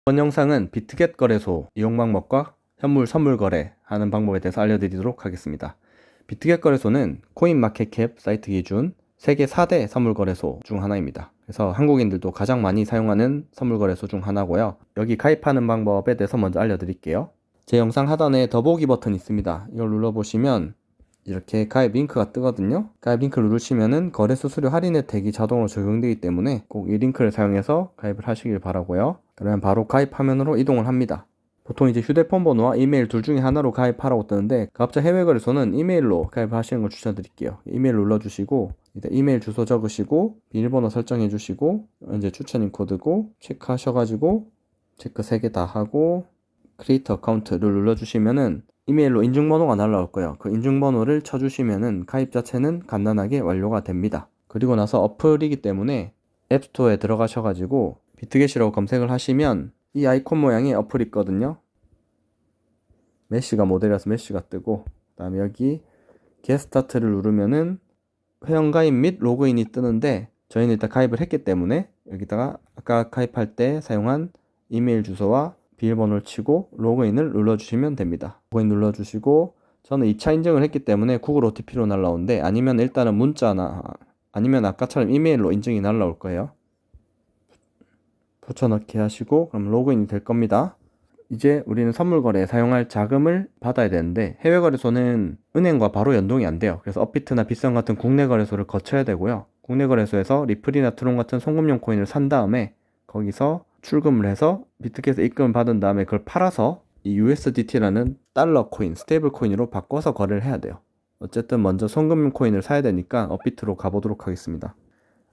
이번 영상은 비트겟 거래소 이용 방법과 현물 선물 거래하는 방법에 대해서 알려드리도록 하겠습니다. 비트겟 거래소는 코인마켓캡 사이트 기준 세계 4대 선물 거래소 중 하나입니다. 그래서 한국인들도 가장 많이 사용하는 선물 거래소 중 하나고요. 여기 가입하는 방법에 대해서 먼저 알려드릴게요. 제 영상 하단에 더보기 버튼이 있습니다. 이걸 눌러보시면 이렇게 가입 링크가 뜨거든요. 가입 링크를 누르시면은 거래 수수료 할인 혜택이 자동으로 적용되기 때문에 꼭 이 링크를 사용해서 가입을 하시길 바라고요. 그러면 바로 가입 화면으로 이동을 합니다. 보통 이제 휴대폰 번호와 이메일 둘 중에 하나로 가입하라고 뜨는데, 가업자 해외 거래소는 이메일로 가입하시는 걸 추천드릴게요. 이메일 눌러주시고 이제 이메일 주소 적으시고 비밀번호 설정해 주시고 이제 추천인 코드고 체크하셔가지고 체크 3개 다 하고 크리에이트 어카운트를 눌러주시면은 이메일로 인증번호가 날라올 거예요. 그 인증번호를 쳐주시면은 가입 자체는 간단하게 완료가 됩니다. 그리고 나서 어플이기 때문에 앱스토어에 들어가셔가지고 비트겟이라고 검색을 하시면 이 아이콘 모양의 어플이 있거든요. 메시가 모델이라서 메시가 뜨고, 그 다음에 여기 겟 스타트를 누르면은 회원가입 및 로그인이 뜨는데, 저희는 일단 가입을 했기 때문에 여기다가 아까 가입할 때 사용한 이메일 주소와 비밀번호를 치고 로그인을 눌러주시면 됩니다. 로그인 눌러주시고, 저는 2차 인증을 했기 때문에 구글 OTP로 날라오는데, 아니면 일단은 문자나 아니면 아까처럼 이메일로 인증이 날라올 거예요. 붙여넣기 하시고 그럼 로그인이 될 겁니다. 이제 우리는 선물 거래에 사용할 자금을 받아야 되는데, 해외 거래소는 은행과 바로 연동이 안 돼요. 그래서 업비트나 비썸 같은 국내 거래소를 거쳐야 되고요. 국내 거래소에서 리플이나 트론 같은 송금용 코인을 산 다음에 거기서 출금을 해서 비트겟에 입금을 받은 다음에 그걸 팔아서 이 USDT라는 달러 코인, 스테이블 코인으로 바꿔서 거래를 해야 돼요. 어쨌든 먼저 송금용 코인을 사야 되니까 업비트로 가보도록 하겠습니다.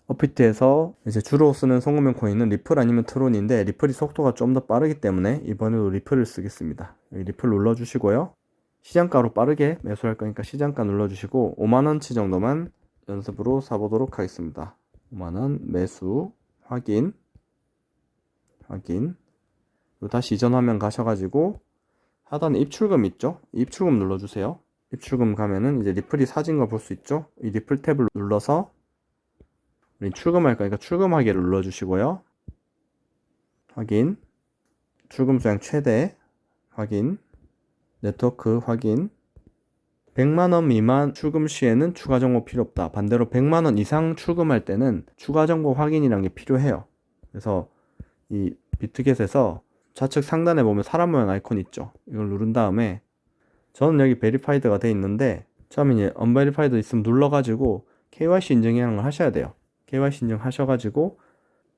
업비트에서 이제 주로 쓰는 송금용 코인은 리플 아니면 트론인데, 리플이 속도가 좀 더 빠르기 때문에 이번에도 리플을 쓰겠습니다. 여기 리플 눌러주시고요. 시장가로 빠르게 매수할 거니까 시장가 눌러주시고 5만원치 정도만 연습으로 사보도록 하겠습니다. 5만원 매수 확인. 그리고 다시 이전 화면 가셔가지고 하단에 입출금 있죠? 입출금 눌러주세요. 입출금 가면은 이제 리플이 사진 걸 볼 수 있죠? 이 리플 탭을 눌러서 우리 출금할 거니까 출금하기를 눌러주시고요. 확인. 출금 수량 최대 확인. 네트워크 확인. 100만원 미만 출금 시에는 추가 정보 필요 없다. 반대로 100만원 이상 출금할 때는 추가 정보 확인이라는 게 필요해요. 그래서 이 비트겟에서 좌측 상단에 보면 사람 모양 아이콘 있죠? 이걸 누른 다음에 저는 여기 베리파이드가 돼 있는데, 처음에 이제 언베리파이드 있으면 눌러가지고 KYC 인증이라는 걸 하셔야 돼요. KYC 인증 하셔가지고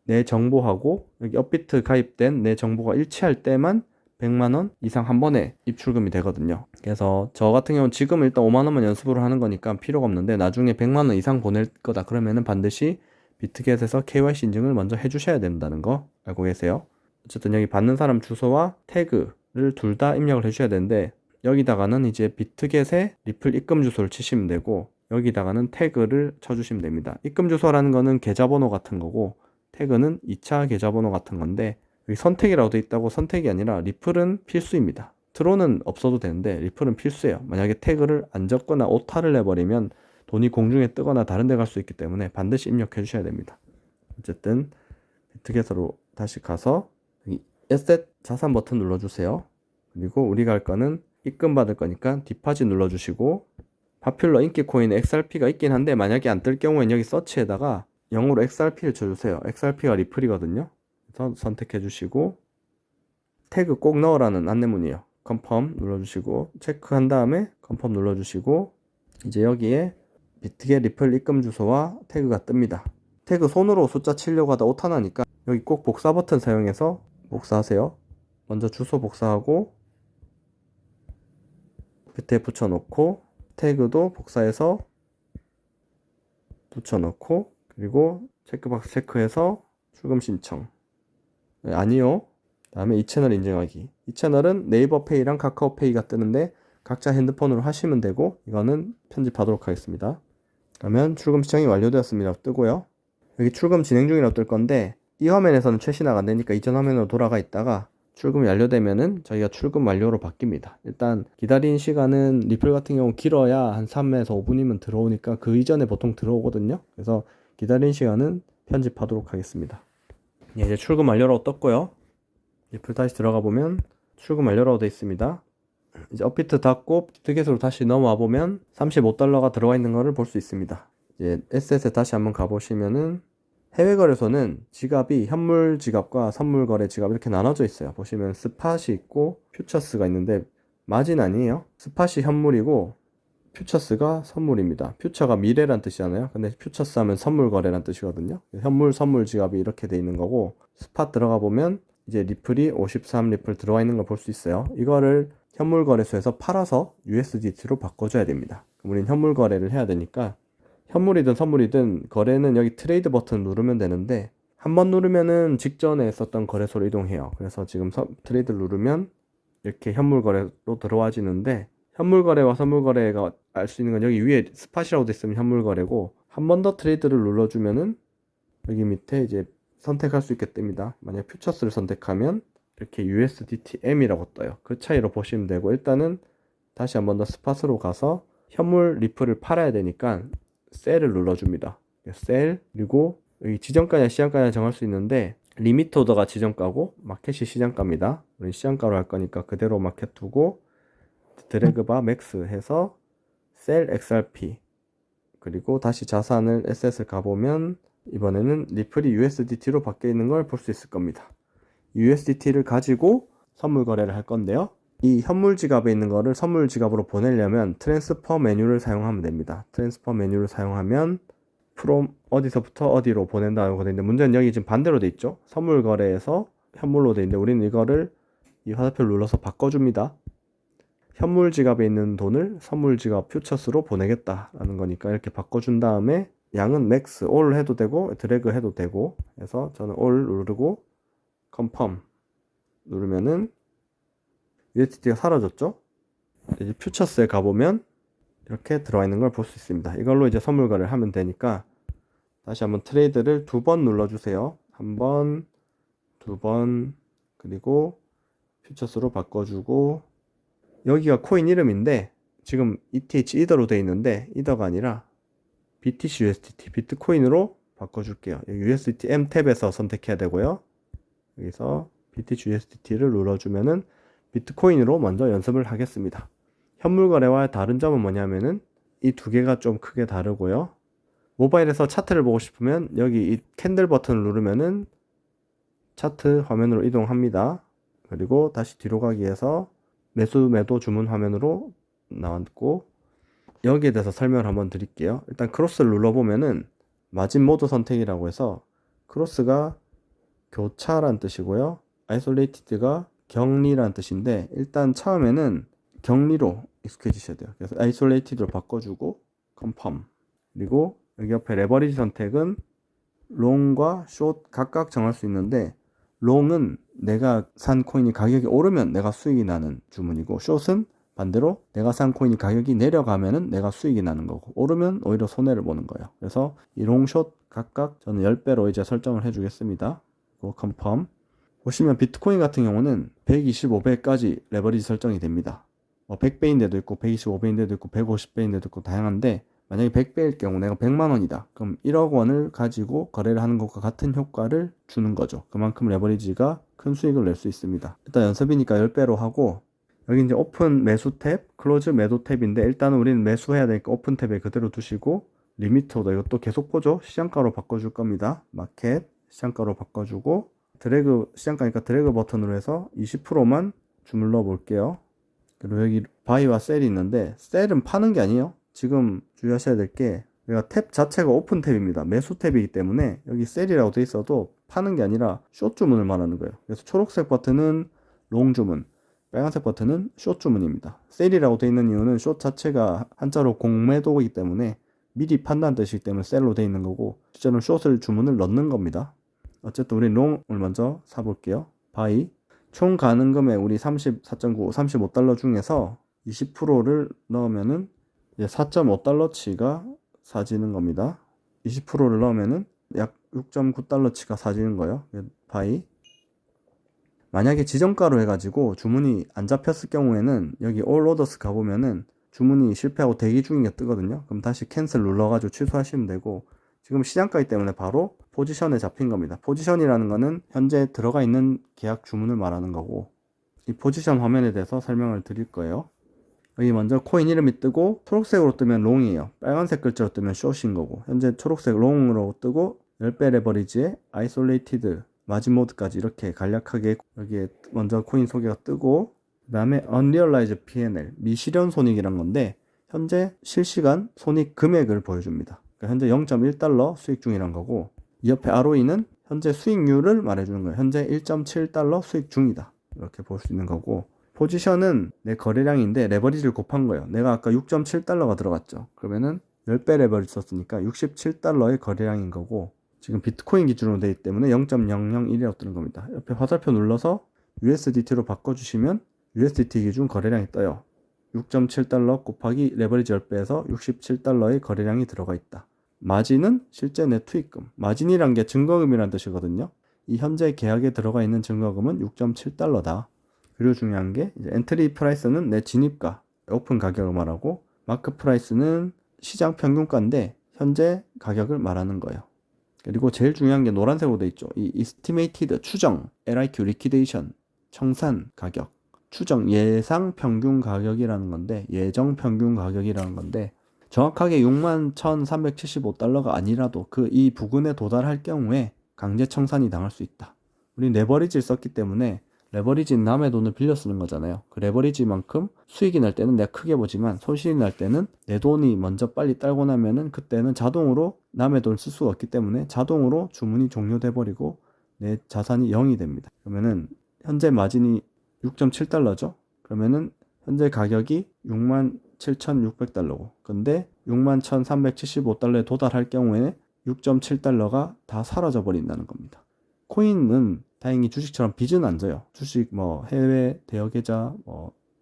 내 정보하고 여기 업비트 가입된 내 정보가 일치할 때만 100만원 이상 한 번에 입출금이 되거든요. 그래서 저 같은 경우는 지금 일단 5만원만 연습으로 하는 거니까 필요가 없는데, 나중에 100만원 이상 보낼 거다 그러면은 반드시 비트겟에서 KYC 인증을 먼저 해주셔야 된다는 거 알고 계세요? 어쨌든 여기 받는 사람 주소와 태그를 둘 다 입력을 해주셔야 되는데, 여기다가는 이제 비트겟의 리플 입금 주소를 치시면 되고, 여기다가는 태그를 쳐주시면 됩니다. 입금 주소라는 거는 계좌번호 같은 거고, 태그는 2차 계좌번호 같은 건데, 여기 선택이라고 돼 있다고 선택이 아니라 리플은 필수입니다. 트론은 없어도 되는데 리플은 필수예요. 만약에 태그를 안 적거나 오타를 내버리면 돈이 공중에 뜨거나 다른 데 갈 수 있기 때문에 반드시 입력해 주셔야 됩니다. 어쨌든 비트겟으로 다시 가서 여기 에셋 자산 버튼 눌러주세요. 그리고 우리가 할 거는 입금 받을 거니까 디파짓 눌러주시고, 파퓰러 인기 코인에 XRP가 있긴 한데 만약에 안 뜰 경우엔 여기 서치에다가 영어로 XRP를 쳐주세요. XRP가 리플이거든요. 그래서 선택해 주시고 태그 꼭 넣으라는 안내문이에요. 컨펌 눌러주시고 체크한 다음에 컨펌 눌러주시고, 이제 여기에 비트겟 리플 입금 주소와 태그가 뜹니다. 태그 손으로 숫자 치려고 하다 오타 나니까 여기 꼭 복사 버튼 사용해서 복사하세요. 먼저 주소 복사하고 밑에 붙여놓고 태그도 복사해서 붙여넣고, 그리고 체크박스 체크해서 출금 신청. 네, 아니요. 다음에 이 채널 인증하기. 이 채널은 네이버페이랑 카카오페이가 뜨는데 각자 핸드폰으로 하시면 되고, 이거는 편집하도록 하겠습니다. 그러면 출금 신청이 완료되었습니다 뜨고요. 여기 출금 진행 중이라고 뜰 건데, 이 화면에서는 최신화가 안 되니까 이전 화면으로 돌아가 있다가 출금이 완료되면은 저희가 출금 완료로 바뀝니다. 일단 기다린 시간은 리플 같은 경우 길어야 한 3에서 5분이면 들어오니까 그 이전에 보통 들어오거든요. 그래서 기다린 시간은 편집하도록 하겠습니다. 이제 출금 완료로 떴고요. 리플 다시 들어가 보면 출금 완료라고 되어 있습니다. 이제 업비트 닫고 티켓으로 다시 넘어와 보면 $35가 들어가 있는 것을 볼 수 있습니다. 이제 에셋에 다시 한번 가보시면은 해외 거래소는 지갑이 현물 지갑과 선물 거래 지갑 이렇게 나눠져 있어요. 보시면 스팟이 있고 퓨처스가 있는데 마진 아니에요. 스팟이 현물이고 퓨처스가 선물입니다. 퓨처가 미래란 뜻이잖아요. 근데 퓨처스 하면 선물 거래란 뜻이거든요. 현물 선물 지갑이 이렇게 돼 있는 거고 스팟 들어가 보면 이제 리플이 53 리플 들어와 있는 걸 볼 수 있어요. 이거를 현물 거래소에서 팔아서 USDT로 바꿔줘야 됩니다. 우린 현물 거래를 해야 되니까 현물이든 선물이든 거래는 여기 트레이드 버튼 누르면 되는데 한 번 누르면은 직전에 썼던 거래소로 이동해요. 그래서 지금 트레이드를 누르면 이렇게 현물 거래로 들어와지는데 현물 거래와 선물 거래가 알 수 있는 건 여기 위에 스팟이라고 돼 있으면 현물 거래고 한 번 더 트레이드를 눌러주면은 여기 밑에 이제 선택할 수 있게 뜹니다. 만약 퓨처스를 선택하면 이렇게 USDTM이라고 떠요. 그 차이로 보시면 되고 일단은 다시 한 번 더 스팟으로 가서 현물 리플을 팔아야 되니까 셀을 눌러줍니다. 셀 그리고 여기 지정가냐 시장가냐 정할 수 있는데 리미트 오더가 지정가고 마켓이 시장가입니다. 우리 시장가로 할 거니까 그대로 마켓 두고 드래그바 맥스 해서 셀 XRP 그리고 다시 자산을 에셋을 가보면 이번에는 리플이 USDT로 바뀌어 있는 걸 볼 수 있을 겁니다. USDT를 가지고 선물 거래를 할 건데요. 이 현물 지갑에 있는 거를 선물 지갑으로 보내려면 트랜스퍼 메뉴를 사용하면 됩니다. 트랜스퍼 메뉴를 사용하면 from 어디서부터 어디로 보낸다고 되어 있는데 문제는 여기 지금 반대로 돼 있죠. 선물 거래에서 현물로 돼 있는데 우리는 이거를 이 화살표를 눌러서 바꿔줍니다. 현물 지갑에 있는 돈을 선물 지갑 퓨처스로 보내겠다라는 거니까 이렇게 바꿔준 다음에 양은 맥스, 올 해도 되고 드래그 해도 되고 해서 저는 올 누르고 컨펌 누르면은 USDT가 사라졌죠. 이제 퓨처스에 가보면 이렇게 들어와 있는 걸 볼 수 있습니다. 이걸로 이제 선물 거래를 하면 되니까 다시 한번 트레이드를 2번 눌러주세요. 1번, 2번 그리고 퓨처스로 바꿔주고 여기가 코인 이름인데 지금 ETH 이더로 되어 있는데 이더가 아니라 BTC USDT 비트코인으로 바꿔줄게요. USDT M 탭에서 선택해야 되고요. 여기서 BTC USDT를 눌러주면은 비트코인으로 먼저 연습을 하겠습니다. 현물 거래와의 다른 점은 뭐냐면은 이 두 개가 좀 크게 다르고요. 모바일에서 차트를 보고 싶으면 여기 이 캔들 버튼을 누르면은 차트 화면으로 이동합니다. 그리고 다시 뒤로 가기 위해서 매수 매도 주문 화면으로 나왔고 여기에 대해서 설명을 한번 드릴게요. 일단 크로스를 눌러보면은 마진 모드 선택이라고 해서 크로스가 교차란 뜻이고요. 아이솔레이티드가 격리란 뜻인데 일단 처음에는 격리로 익숙해지셔야 돼요. 그래서 아이솔레이티드로 바꿔주고 컨펌 그리고 여기 옆에 레버리지 선택은 롱과 숏 각각 정할 수 있는데 롱은 내가 산 코인이 가격이 오르면 내가 수익이 나는 주문이고 숏은 반대로 내가 산 코인이 가격이 내려가면은 내가 수익이 나는 거고 오르면 오히려 손해를 보는 거예요. 그래서 이 롱, 숏 각각 저는 10배로 이제 설정을 해주겠습니다. 그리고 컨펌 보시면 비트코인 같은 경우는 125배까지 레버리지 설정이 됩니다. 100배인데도 있고 125배인데도 있고 150배인데도 있고 다양한데 만약에 100배일 경우 내가 100만원이다. 그럼 1억 원을 가지고 거래를 하는 것과 같은 효과를 주는 거죠. 그만큼 레버리지가 큰 수익을 낼 수 있습니다. 일단 연습이니까 10배로 하고 여기 이제 오픈 매수 탭, 클로즈 매도 탭인데 일단은 우리는 매수해야 되니까 오픈 탭에 그대로 두시고 리미트 오더 이것도 계속 보죠. 시장가로 바꿔줄 겁니다. 마켓 시장가로 바꿔주고 드래그 시장가니까 드래그 버튼으로 해서 20%만 주물러 볼게요. 그리고 여기 바이와 셀이 있는데 셀은 파는 게 아니에요. 지금 주의하셔야 될 게 내가 탭 자체가 오픈 탭입니다. 매수 탭이기 때문에 여기 셀이라고 돼 있어도 파는 게 아니라 숏 주문을 말하는 거예요. 그래서 초록색 버튼은 롱 주문, 빨간색 버튼은 숏 주문입니다. 셀이라고 돼 있는 이유는 숏 자체가 한자로 공매도이기 때문에 미리 판단 뜻이기 때문에 셀로 돼 있는 거고 실제로는 숏을 주문을 넣는 겁니다. 어쨌든 우리 롱을 먼저 사볼게요. 바이 총 가능 금액 우리 34.9, 35달러 중에서 20%를 넣으면은 이제 4.5달러치가 사지는 겁니다. 20%를 넣으면은 약 6.9달러치가 사지는 거예요. 바이 만약에 지정가로 해가지고 주문이 안 잡혔을 경우에는 여기 All Orders 가보면은 주문이 실패하고 대기 중인 게 뜨거든요. 그럼 다시 캔슬 눌러가지고 취소하시면 되고 지금 시장가이기 때문에 바로 포지션에 잡힌 겁니다. 포지션이라는 거는 현재 들어가 있는 계약 주문을 말하는 거고, 이 포지션 화면에 대해서 설명을 드릴 거예요. 여기 먼저 코인 이름이 뜨고 초록색으로 뜨면 롱이에요. 빨간색 글자로 뜨면 숏인 거고, 현재 초록색 롱으로 뜨고 10배 레버리지에 아이솔레이티드 마진 모드까지 이렇게 간략하게 여기에 먼저 코인 소개가 뜨고, 그 다음에 Unrealized P&L 미실현 손익이란 건데 현재 실시간 손익 금액을 보여줍니다. 그러니까 현재 0.1달러 수익 중이란 거고, 이 옆에 ROE는 현재 수익률을 말해주는 거예요. 현재 1.7달러 수익 중이다, 이렇게 볼 수 있는 거고, 포지션은 내 거래량인데 레버리지를 곱한 거예요. 내가 아까 6.7달러가 들어갔죠. 그러면은 10배 레버리지 썼으니까 67달러의 거래량인 거고, 지금 비트코인 기준으로 되기 때문에 0.001이라고 뜨는 겁니다. 옆에 화살표 눌러서 USDT로 바꿔주시면 USDT 기준 거래량이 떠요. 6.7달러 곱하기 레버리지 10배에서 67달러의 거래량이 들어가 있다. 마진은 실제 내 투입금. 마진이란 게 증거금이란 뜻이거든요. 이 현재 계약에 들어가 있는 증거금은 6.7달러다. 그리고 중요한 게 이제 엔트리 프라이스는 내 진입가, 오픈 가격을 말하고, 마크 프라이스는 시장 평균가인데 현재 가격을 말하는 거예요. 그리고 제일 중요한 게 노란색으로 돼 있죠. 이 estimated 추정, LIQ liquidation 청산 가격, 추정 예상 평균 가격이라는 건데, 예정 평균 가격이라는 건데, 정확하게 61,375달러가 아니라도 그 이 부근에 도달할 경우에 강제 청산이 당할 수 있다. 우리 레버리지를 썼기 때문에, 레버리지는 남의 돈을 빌려 쓰는 거잖아요. 그 레버리지만큼 수익이 날 때는 내가 크게 보지만 손실이 날 때는 내 돈이 먼저 빨리 딸고 나면은 그때는 자동으로 남의 돈을 쓸 수가 없기 때문에 자동으로 주문이 종료돼 버리고 내 자산이 0이 됩니다. 그러면은 현재 마진이 6.7달러죠. 그러면은 현재 가격이 67,600달러고, 근데 61,375달러에 도달할 경우에 6.7달러가 다 사라져 버린다는 겁니다. 코인은 다행히 주식처럼 빚은 안 져요. 주식 해외 대여 계좌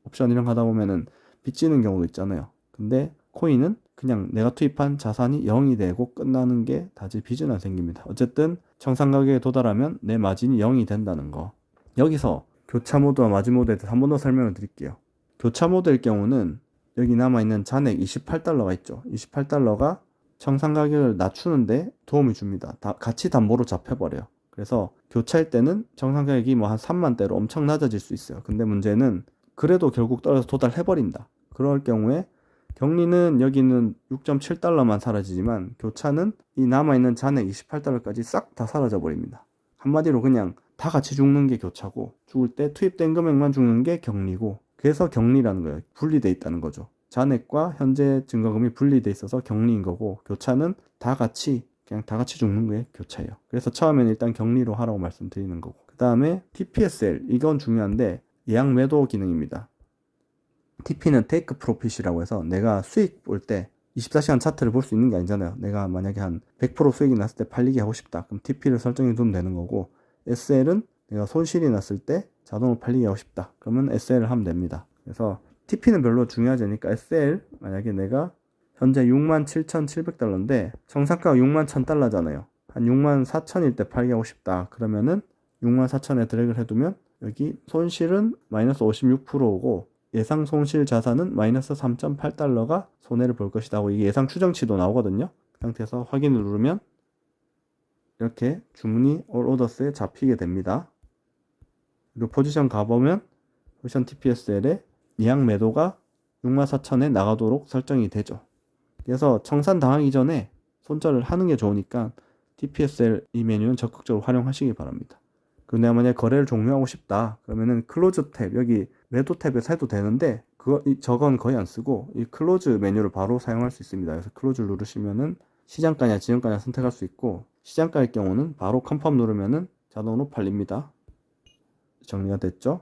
옵션 이런 거 하다 보면은 빚 지는 경우도 있잖아요. 근데 코인은 그냥 내가 투입한 자산이 0이 되고 끝나는 게 다지 빚은 안 생깁니다. 어쨌든 청산 가격에 도달하면 내 마진이 0이 된다는 거. 여기서 교차 모드와 마진 모드에 대해서 한 번 더 설명을 드릴게요. 교차 모드일 경우는 여기 남아있는 잔액 28달러가 있죠. 28달러가 청산 가격을 낮추는데 도움을 줍니다. 같이 담보로 잡혀버려요. 그래서 교차일 때는 정상 가격이 한 3만대로 엄청 낮아질 수 있어요. 근데 문제는 그래도 결국 떨어져서 도달해버린다. 그럴 경우에 격리는 여기는 6.7달러만 사라지지만 교차는 이 남아있는 잔액 28달러까지 싹 다 사라져 버립니다. 한마디로 그냥 다 같이 죽는 게 교차고, 죽을 때 투입된 금액만 죽는 게 격리고, 그래서 격리라는 거예요. 분리돼 있다는 거죠. 잔액과 현재 증거금이 분리돼 있어서 격리인 거고, 교차는 다 같이 그냥 다 같이 죽는 게 교차예요. 그래서 처음에는 일단 격리로 하라고 말씀드리는 거고, 그 다음에 TPSL, 이건 중요한데 예약 매도 기능입니다. TP는 Take Profit이라고 해서 내가 수익 볼 때 24시간 차트를 볼 수 있는 게 아니잖아요. 내가 만약에 한 100% 수익이 났을 때 팔리게 하고 싶다, 그럼 TP를 설정해 두면 되는 거고, SL은 내가 손실이 났을 때 자동으로 팔리게 하고 싶다, 그러면 SL을 하면 됩니다. 그래서 TP는 별로 중요하지 않으니까 SL, 만약에 내가 현재 67,700달러인데 청산가가 61,000달러잖아요. 한 64,000일 때 팔게 하고 싶다, 그러면은 64,000에 드래그를 해두면 여기 손실은 마이너스 56%고 예상 손실 자산은 마이너스 3.8달러가 손해를 볼 것이다 하고, 이게 예상 추정치도 나오거든요. 그 상태에서 확인을 누르면 이렇게 주문이 All Orders에 잡히게 됩니다. 그리고 포지션 가보면 포지션 TPSL에 예약 매도가 64,000에 나가도록 설정이 되죠. 그래서 청산 당하기 전에 손절을 하는 게 좋으니까 TPSL 이 메뉴는 적극적으로 활용하시기 바랍니다. 그리고 내가 만약에 거래를 종료하고 싶다, 그러면은 클로즈 탭, 여기 매도 탭에서 해도 되는데 저건 거의 안 쓰고 이 클로즈 메뉴를 바로 사용할 수 있습니다. 그래서 클로즈를 누르시면은 시장가냐 지정가냐 선택할 수 있고, 시장가일 경우는 바로 컨펌 누르면은 자동으로 팔립니다. 정리가 됐죠?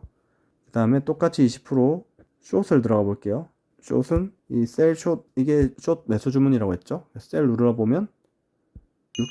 그 다음에 똑같이 20% 숏을 들어가 볼게요. 숏은 이 셀 숏, 이게 숏 매수 주문이라고 했죠? 셀 눌러보면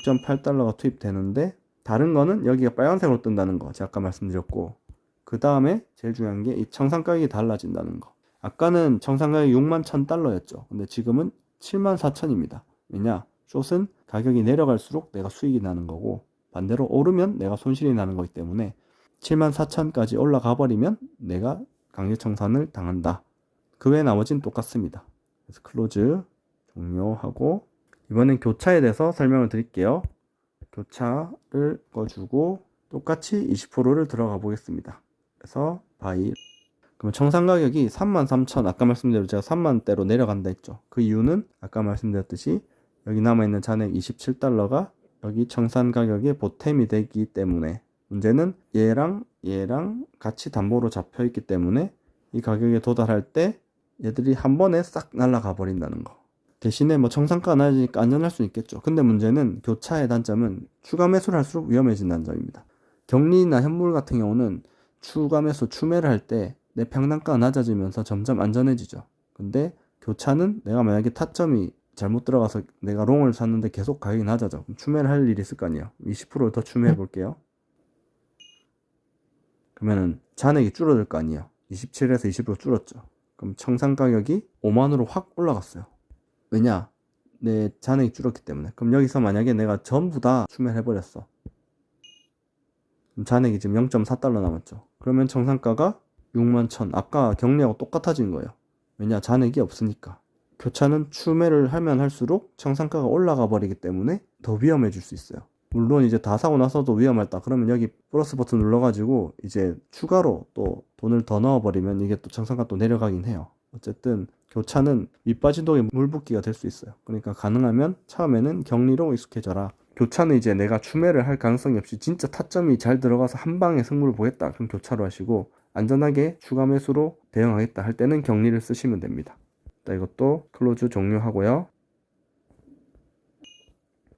6.8달러가 투입되는데, 다른 거는 여기가 빨간색으로 뜬다는 거 제가 아까 말씀드렸고, 그 다음에 제일 중요한 게 이 청산 가격이 달라진다는 거. 아까는 청산 가격이 61,000달러였죠. 근데 지금은 74,000입니다. 왜냐? 숏은 가격이 내려갈수록 내가 수익이 나는 거고, 반대로 오르면 내가 손실이 나는 거기 때문에 74,000까지 올라가 버리면 내가 강제 청산을 당한다. 그 외 나머지는 똑같습니다. 그래서 클로즈 종료하고, 이번엔 교차에 대해서 설명을 드릴게요. 교차를 꺼주고 똑같이 20%를 들어가 보겠습니다. 그래서 바이. 그러면 청산 가격이 33,000, 아까 말씀드린 제가 3만대로 내려간다 했죠. 그 이유는 아까 말씀드렸듯이 여기 남아있는 잔액 27달러가 여기 청산 가격에 보탬이 되기 때문에, 문제는 얘랑 같이 담보로 잡혀 있기 때문에 이 가격에 도달할 때 얘들이 한 번에 싹 날아가 버린다는 거. 대신에 뭐 청산가가 낮으니까 안전할 수 있겠죠. 근데 문제는 교차의 단점은 추가 매수를 할수록 위험해진다는 점입니다. 경리나 현물 같은 경우는 추가 매수, 추매를 할 때 내 평단가가 낮아지면서 점점 안전해지죠. 근데 교차는 내가 만약에 타점이 잘못 들어가서 내가 롱을 샀는데 계속 가격이 낮아져. 그럼 추매를 할 일이 있을 거 아니에요. 20%를 더 추매해 볼게요. 그러면은 잔액이 줄어들 거 아니에요. 27에서 20% 줄었죠. 그럼 청산 가격이 5만으로 확 올라갔어요. 왜냐? 내 잔액이 줄었기 때문에. 그럼 여기서 만약에 내가 전부 다 추매를 해버렸어. 그럼 잔액이 지금 0.4달러 남았죠. 그러면 청산가가 61,000. 아까 경리하고 똑같아진 거예요. 왜냐? 잔액이 없으니까. 교차는 추매를 하면 할수록 청산가가 올라가 버리기 때문에 더 위험해질 수 있어요. 물론 이제 다 사고 나서도 위험하다. 그러면 여기 플러스 버튼 눌러가지고 이제 추가로 또 돈을 더 넣어버리면 이게 또 청산가 또 내려가긴 해요. 어쨌든 교차는 밑빠진 독에 물 붓기가 될 수 있어요. 그러니까 가능하면 처음에는 경리로 익숙해져라. 교차는 이제 내가 추매를 할 가능성이 없이 진짜 타점이 잘 들어가서 한 방에 승부를 보겠다. 그럼 교차로 하시고, 안전하게 추가 매수로 대응하겠다 할 때는 경리를 쓰시면 됩니다. 이것도 클로즈 종료하고요.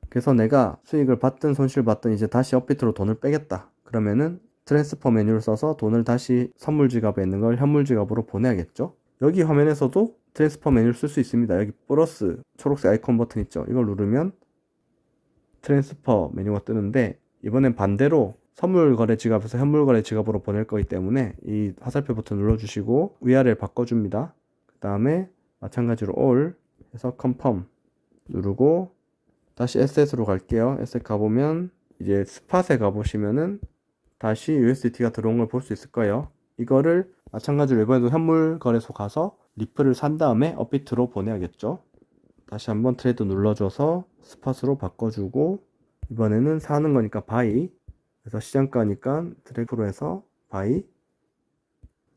그래서 내가 수익을 받든 손실 받든 이제 다시 업비트로 돈을 빼겠다. 그러면은 트랜스퍼 메뉴를 써서 돈을 다시 선물 지갑에 있는 걸 현물 지갑으로 보내야겠죠. 여기 화면에서도 트랜스퍼 메뉴를 쓸 수 있습니다. 여기 플러스 초록색 아이콘 버튼 있죠. 이걸 누르면 트랜스퍼 메뉴가 뜨는데, 이번엔 반대로 선물 거래 지갑에서 현물 거래 지갑으로 보낼 거기 때문에 이 화살표 버튼 눌러주시고 위아래를 바꿔줍니다. 그 다음에 마찬가지로 all 해서 confirm 누르고 다시 에셋으로 갈게요. 에셋 가보면 이제 스팟에 가보시면은 다시 USDT가 들어온 걸 볼 수 있을 거예요. 이거를 마찬가지로 이번에도 현물 거래소 가서 리플을 산 다음에 업비트로 보내야겠죠. 다시 한번 트레이드 눌러줘서 스팟으로 바꿔주고, 이번에는 사는 거니까 바이, 그래서 시장가니까 드래그로 해서 바이.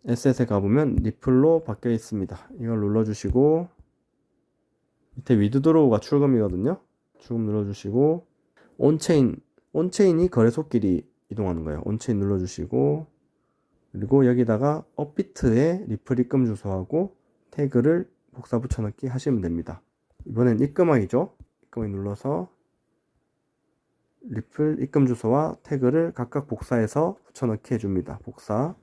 에셋에 가보면 리플로 바뀌어 있습니다. 이걸 눌러주시고 밑에 위드드로우가 출금이거든요. 출금 눌러주시고 온체인이 거래소끼리 이동하는 거예요. 온체인 눌러주시고, 그리고 여기다가 업비트에 리플 입금 주소하고 태그를 복사 붙여넣기 하시면 됩니다. 이번엔 입금하기죠. 입금하기 눌러서 리플 입금 주소와 태그를 각각 복사해서 붙여넣기 해줍니다. 복사.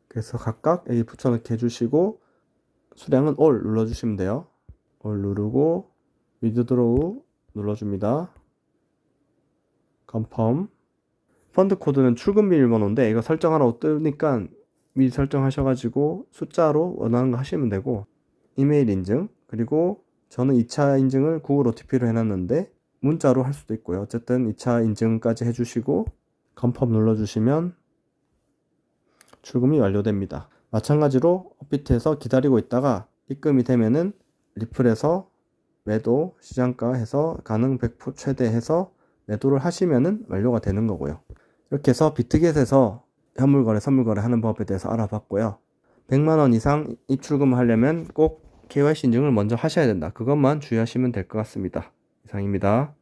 그래서 각각 여기 붙여넣기 해주시고 수량은 all 눌러주시면 돼요. all 누르고 위드드로우 눌러줍니다. confirm. 펀드 코드는 출금 비밀번호인데 이거 설정하라고 뜨니까 미리 설정하셔가지고 숫자로 원하는 거 하시면 되고, 이메일 인증, 그리고 저는 2차 인증을 구글 OTP로 해놨는데 문자로 할 수도 있고요. 어쨌든 2차 인증까지 해주시고 confirm 눌러주시면 출금이 완료됩니다. 마찬가지로 업비트에서 기다리고 있다가 입금이 되면은 리플에서 매도 시장가 해서 가능 100% 최대 해서 매도를 하시면은 완료가 되는 거고요. 이렇게 해서 비트겟에서 현물거래, 선물거래 하는 법에 대해서 알아봤고요. 100만원 이상 입출금을 하려면 꼭 KYC 인증을 먼저 하셔야 된다. 그것만 주의하시면 될 것 같습니다. 이상입니다.